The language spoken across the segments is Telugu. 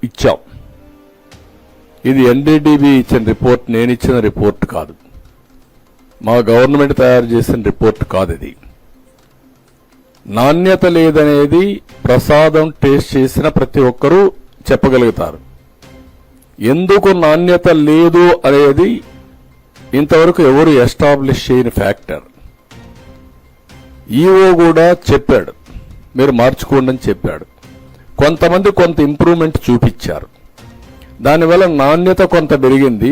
ఇచ్చాం. ఇది ఎన్డీడీబీ ఇచ్చిన రిపోర్ట్, నేను ఇచ్చిన రిపోర్ట్ కాదు, మా గవర్నమెంట్ తయారు చేసిన రిపోర్ట్ కాదు. ఇది నాణ్యత లేదనేది ప్రసాదం టేస్ట్ చేసిన ప్రతి ఒక్కరూ చెప్పగలుగుతారు. ఎందుకు నాణ్యత లేదు అనేది ఇంతవరకు ఎవరు ఎస్టాబ్లిష్ చేయని ఫ్యాక్టర్. ఈఓ కూడా చెప్పాడు, మీరు మార్చుకోండి అని చెప్పాడు. కొంతమంది కొంత ఇంప్రూవ్మెంట్ చూపించారు, దానివల్ల నాణ్యత కొంత పెరిగింది,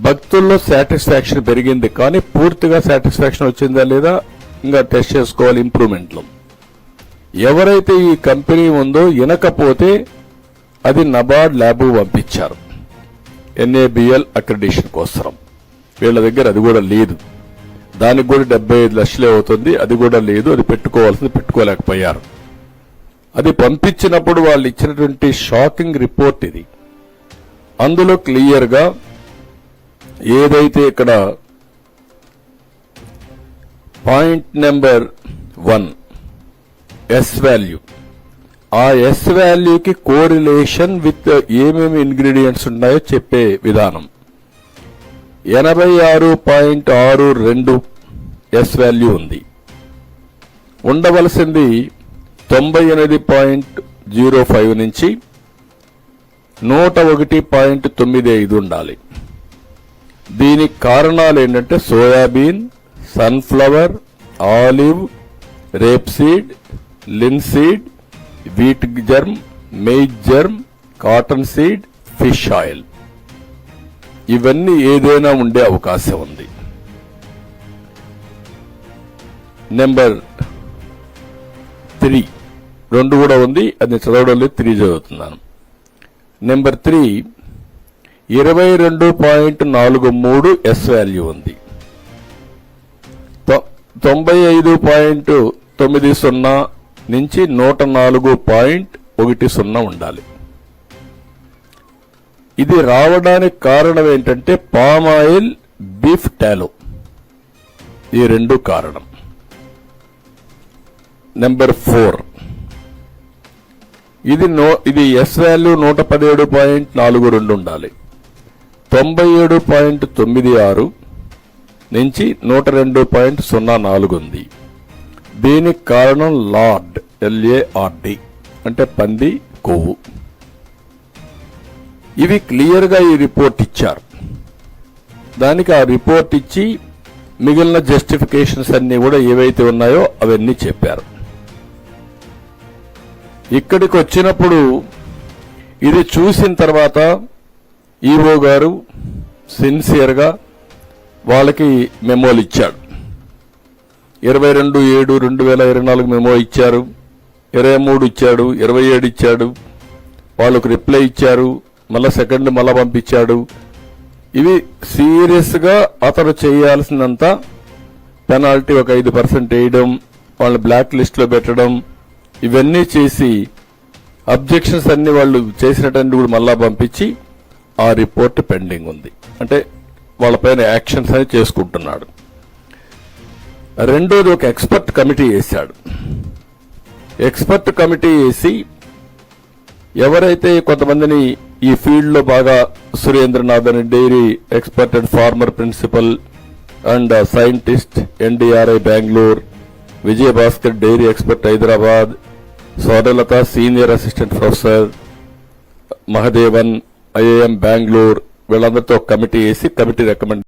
భక్తుల్లో సాటిస్ఫాక్షన్ పెరిగింది. కానీ పూర్తిగా సాటిస్ఫాక్షన్ వచ్చిందా లేదా ఇంకా టెస్ట్ చేసుకోవాలి ఇంప్రూవ్మెంట్లో. ఎవరైతే ఈ కంపెనీ ఉందో వినకపోతే అది నబార్డ్ ల్యాబ్ పంపించారు NABL అక్రిడిషన్ కోసం. వీళ్ళ దగ్గర అది కూడా లేదు, దానికి కూడా 75 లక్షలే అవుతుంది, అది కూడా లేదు. అది పెట్టుకోవాల్సింది పెట్టుకోలేకపోయారు. అది పంపించినప్పుడు వాళ్ళు ఇచ్చినటువంటి షాకింగ్ రిపోర్ట్ ఇది. అందులో క్లియర్ గా ఏదైతే ఇక్కడ పాయింట్ నెంబర్ 1 ఎస్ వాల్యూ, ఆ ఎస్ వాల్యూకి కోరిలేషన్ విత్ ఏమేమి ఇంగ్రీడియంట్స్ ఉన్నాయో చెప్పే విధానం. 86.62 ఎస్ వాల్యూ ఉంది, ఉండవలసింది 98.05 నుంచి 101.95 ఉండాలి. దీనికి కారణాలు ఏంటంటే soybean, sunflower, olive, rape seed, linseed, wheat germ, maize germ, cotton seed, fish oil, ఇవన్నీ ఏదైనా ఉండే అవకాశం ఉంది. నెంబర్ 3 2 కూడా ఉంది, అది చదవడం లేదు, 3 చదువుతున్నాను. నెంబర్ 3 22.43 ఎస్ వాల్యూ ఉంది, 95.90 నుంచి 104.10 ఉండాలి. ఇది రావడానికి కారణం ఏంటంటే పామ్ ఆయిల్, బీఫ్ టాలో, ఈ రెండు కారణం. నెంబర్ 4 ఇది ఎస్ వాల్యూ 117.42 ఉండాలి, 97.96 నుంచి 102.04 ఉంది. దీనికి కారణం లార్డ్, LARD అంటే పంది కొవ్వు. ఇవి క్లియర్ గా ఈ రిపోర్ట్ ఇచ్చారు. దానికి ఆ రిపోర్ట్ ఇచ్చి మిగిలిన జస్టిఫికేషన్స్ అన్ని కూడా ఏవైతే ఉన్నాయో అవన్నీ చెప్పారు. ఇక్కడికి వచ్చినప్పుడు ఇది చూసిన తర్వాత ఈఓ గారు సిన్సియర్ గా వాళ్ళకి మెమోలు ఇచ్చాడు. 22/7/2024 మెమో ఇచ్చారు, 23 ఇచ్చాడు, 27 ఇచ్చాడు. వాళ్ళకు రిప్లై ఇచ్చారు, మళ్ళా సెకండ్ మళ్ళా పంపించాడు. ఇవి సీరియస్ గా అతను చేయాల్సినంత పెనాల్టీ ఒక 5% వేయడం, వాళ్ళని బ్లాక్ లిస్ట్ లో పెట్టడం, ఇవన్నీ చేసి అబ్జెక్షన్స్ అన్ని వాళ్ళు చేసినట్టు కూడా మళ్ళా పంపించి ఆ రిపోర్ట్ పెండింగ్ ఉంది. అంటే వాళ్ళపైన యాక్షన్స్ అని చేసుకుంటున్నాడు. రెండోది ఒక ఎక్స్పర్ట్ కమిటీ వేశాడు. ఎక్స్పర్ట్ కమిటీ వేసి ఎవరైతే కొంతమందిని ఈ ఫీల్డ్ లో బాగా, సురేంద్రనాథ్ అని dairy expert and former principal and scientist, NDRI Bengaluru, Vijayabhaskar dairy expert Hyderabad, Swarnalatha senior assistant professor, Mahadevan IIM Bengaluru, వీళ్ళందరితో కమిటీ వేసి కమిటీ రికమెండ్